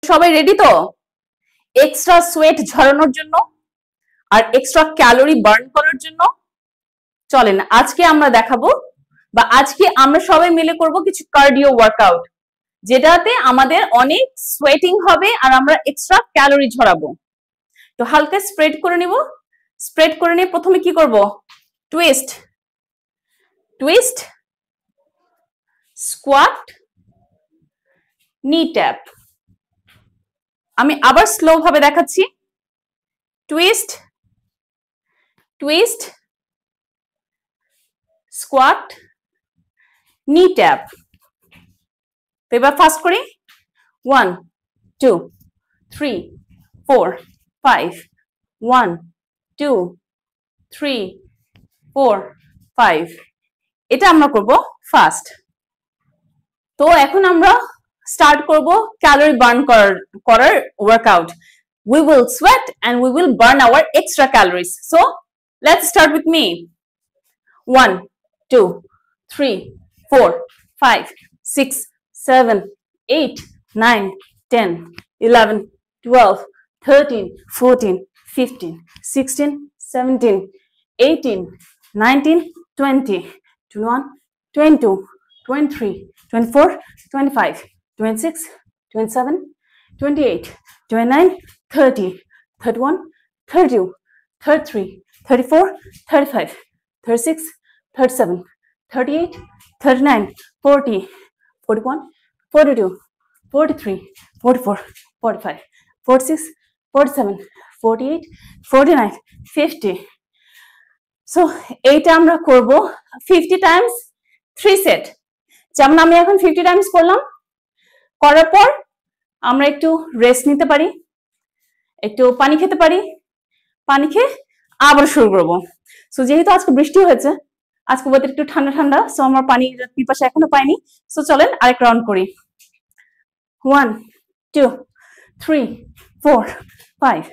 সবাই রেডি তো extra sweat ঝরানোর জন্য আর এক্সট্রা ক্যালোরি বার্ন করার জন্য? চলেন আজকে আমরা দেখাবো বা আজকে আমরা সবাই মিলে করব কিছু কার্ডিও ওয়ার্কআউট, যেটাতে আমাদের অনেক সোয়েটিং হবে আর আমরা এক্সট্রা ক্যালোরি ঝরাবো। তো হালকা স্প্রেড করে নিব। স্প্রেড করে নিয়ে প্রথমে কি করব? টুইস্ট, টুইস্ট, স্কোয়াট, নি ট্যাপ। আমি আবার স্লো ভাবে দেখাচ্ছি। টুইস্ট, টুইস্ট, স্কোয়াট, নি ট্যাপ। তো এবার ফাস্ট করি। 1 2 3 4 5 1 2 3 4 5। এটা আমরা করব ফাস্ট। তো এখন আমরা স্টার্ট করব ক্যালোরি বার্ন করার workout. We will sweat and we will burn our extra calories. So let's start with me. 1 2 3 4 5 6 7 8 9 10 11 12 13 14 15 16 17 18 19 20 21 22 23 24 25 26 27 28 29 30 31 32 33 34 35 36 37 38 39 40 41 42 43 44 45 46 47 48 49 50। So এইটা আমরা করব 50 টাইমস 3 সেট। যেমন আমি এখন 50 টাইমস করলাম, করার পর আমরা একটু রেস্ট নিতে পারি, একটু পানি খেতে পারি, পানি খেয়ে আবার শুরু করবো। সো যেহেতু আজকে বৃষ্টি হয়েছে, আজকে ওয়েদার একটু ঠান্ডা ঠান্ডা, সো আমার পানির পিপাসা এখনো পাইনি। সো চলেন আরেক রাউন্ড করি। 1 2 3 4 5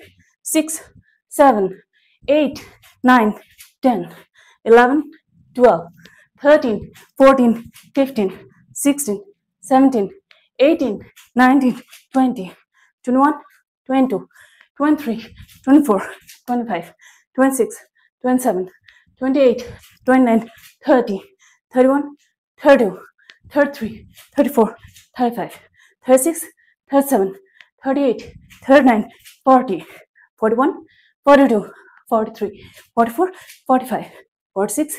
6 7 8 9 10 11 12 13 14 15 16 17 18 19 20 21 22 23 24 25 26 27 28 29 30 31 32 33 34 35 36 37 38 39 40 41 42 43 44 45 46.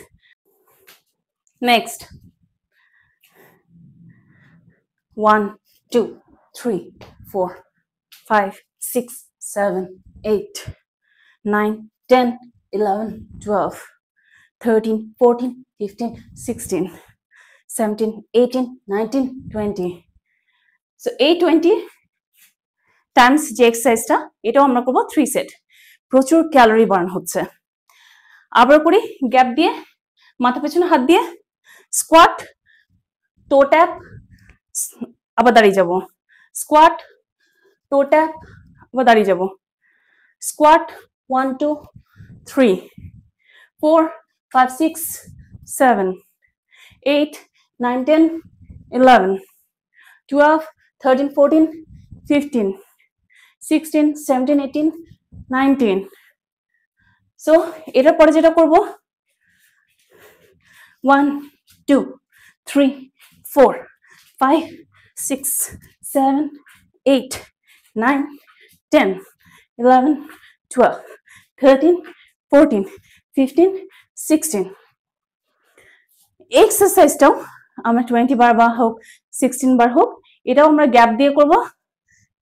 Next. 1 2 3 4 5 6 7 8 9 10 11 12 13 14 15 16 17 18 19 20. So 820 টাইমস যে এক্সারসাইজটা, এটাও আমরা করব 3 সেট। প্রচুর ক্যালোরি বার্ন হচ্ছে। আবার করি, গ্যাপ দিয়ে, মাথা পেছনে হাত দিয়ে, স্কোয়াট, টো ট্যাপ, আবার দাঁড়িয়ে যাব, স্কোয়াট, টো ট্যাপ, আবার দাঁড়িয়ে যাব, স্কোয়াট 1 2 3 4 5 6 7 8 9 10 11 12 13 14 15 16 17 18 19. সো এটার পরে যেটা করব 1 2 3 4 5 6 7 8 9 10 11 12 13 14 15 16. এক্সারসাইজটাও আমরা 20 বার বা হোক 16 বার হোক, এটাও আমরা গ্যাপ দিয়ে করব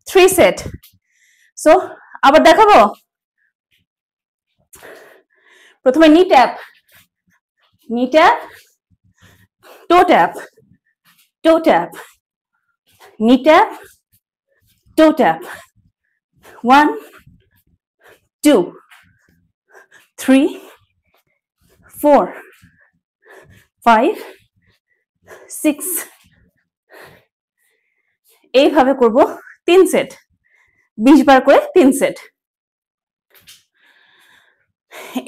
3 সেট। সো আবার দেখাবো। প্রথমে নি ট্যাপ, নি ট্যাপ, টো ট্যাপ, টো ট্যাপ, নি ট্যাপ, টো ট্যাপ। 1 2 3 4 5 6। এইভাবে করব 3 সেট, 20 বার করে 3 সেট।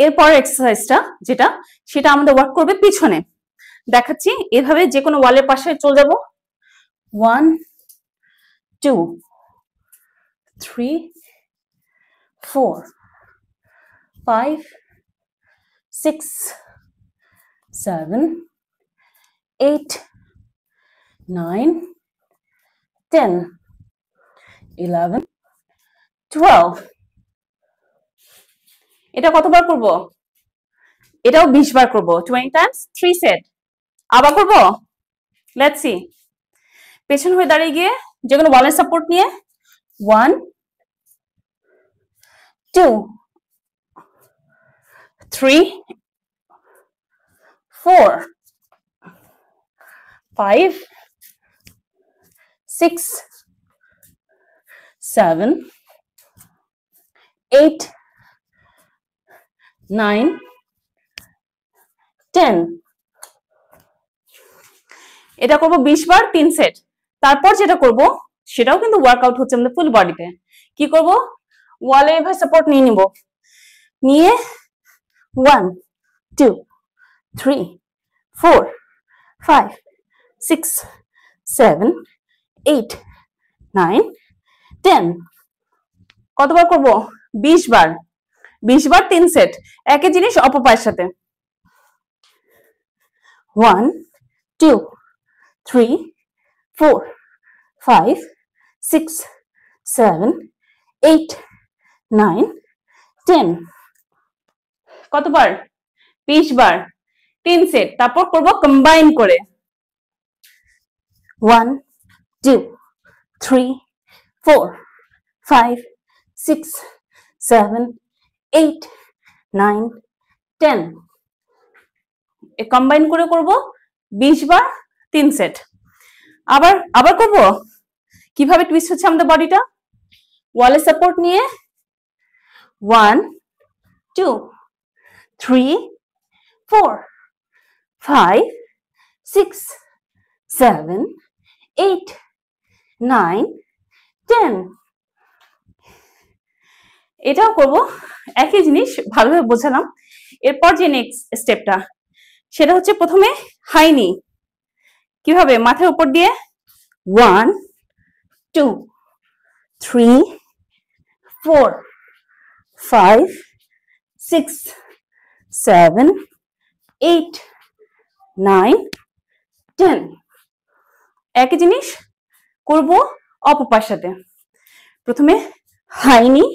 এরপর এক্সারসাইজটা যেটা, সেটা আমাদের ওয়ার্ক করবে পিছনে। দেখাচ্ছি, এভাবে যে কোনো ওয়ালের পাশে চলে যাব। 1 2 3 4 5 6 7 8 9 10 11 12 এটা কতবার করব এটাও 20 বার করব 20 টাইমস 3 সেট আবার করব লেটস সি পেছন হয়ে দাঁড়িয়ে গিয়ে যেকোনো ওয়ালের সাপোর্ট নিয়ে 1 2 3 4 5 6 7 8 9 10 এটা করব 20 বার 3 সেট তারপর যেটা করব সেটাও কিন্তু ওয়ার্কআউট হচ্ছে আমাদের ফুল বডিতে কি করব ওয়ালে এভাবে সাপোর্ট নিয়ে নিব নিয়ে 1 2 3 4 5 6 7 8 9 10 কতবার করব 20 বার 20 বার 3 সেট একই জিনিস অপর পায়ের সাথে 1 2 3 4 5 6 7 8 9 10 কতবার 20 বার 3 সেট তারপর করব কম্বাইন করে 1 2 3 4 5 6 7 8 9 10 এ কম্বাইন করে করব 20 বার 3 সেট আবার আবার করব কিভাবে টুইস্ট হচ্ছে আমাদের বডিটা ওয়ালে সাপোর্ট নিয়ে 1 2 3 4 5 6 7 8 9 10 এটাও করব একই জিনিস ভালোভাবে বোঝালাম এরপর যে নেক্সট স্টেপটা সেটা হচ্ছে প্রথমে হাই নি কিভাবে মাথার উপর দিয়ে 1 2 3 4 5 6 7 8 9 10 একই জিনিস করব অপর পায়ের সাথে প্রথমে হাই নি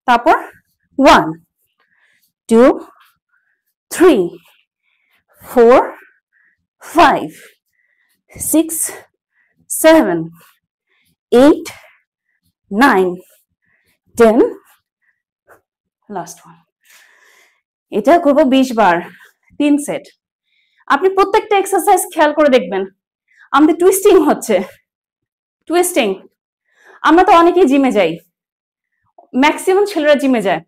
তারপর 1 2 3 4 5 6 7 8 9 10 লাস্ট ওয়ান এটা করব 20 বার 3 সেট আপনি প্রত্যেকটা এক্সারসাইজ খেয়াল করে দেখবেন আমাদের টুইস্টিং হচ্ছে টুইস্টিং আমরা তো অনেকেই জিমে যাই ম্যাক্সিমাম ছেলেরা জিমে যায়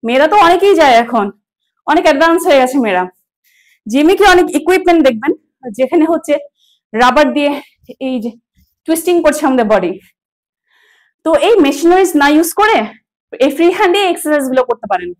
মেয়েরা তো অনেকেই যায় এখন অনেক অ্যাডভান্স হয়ে গেছে মেয়েরা জিমে কি অনেক ইকুইপমেন্ট দেখবেন যেখানে হচ্ছে রাবার দিয়ে এই যে টুইস্টিং করছে আমাদের বডি তো এই মেশিনারিজ না ইউজ করে এই ফ্রি হ্যান্ডে এক্সারসাইজ গুলো করতে পারেন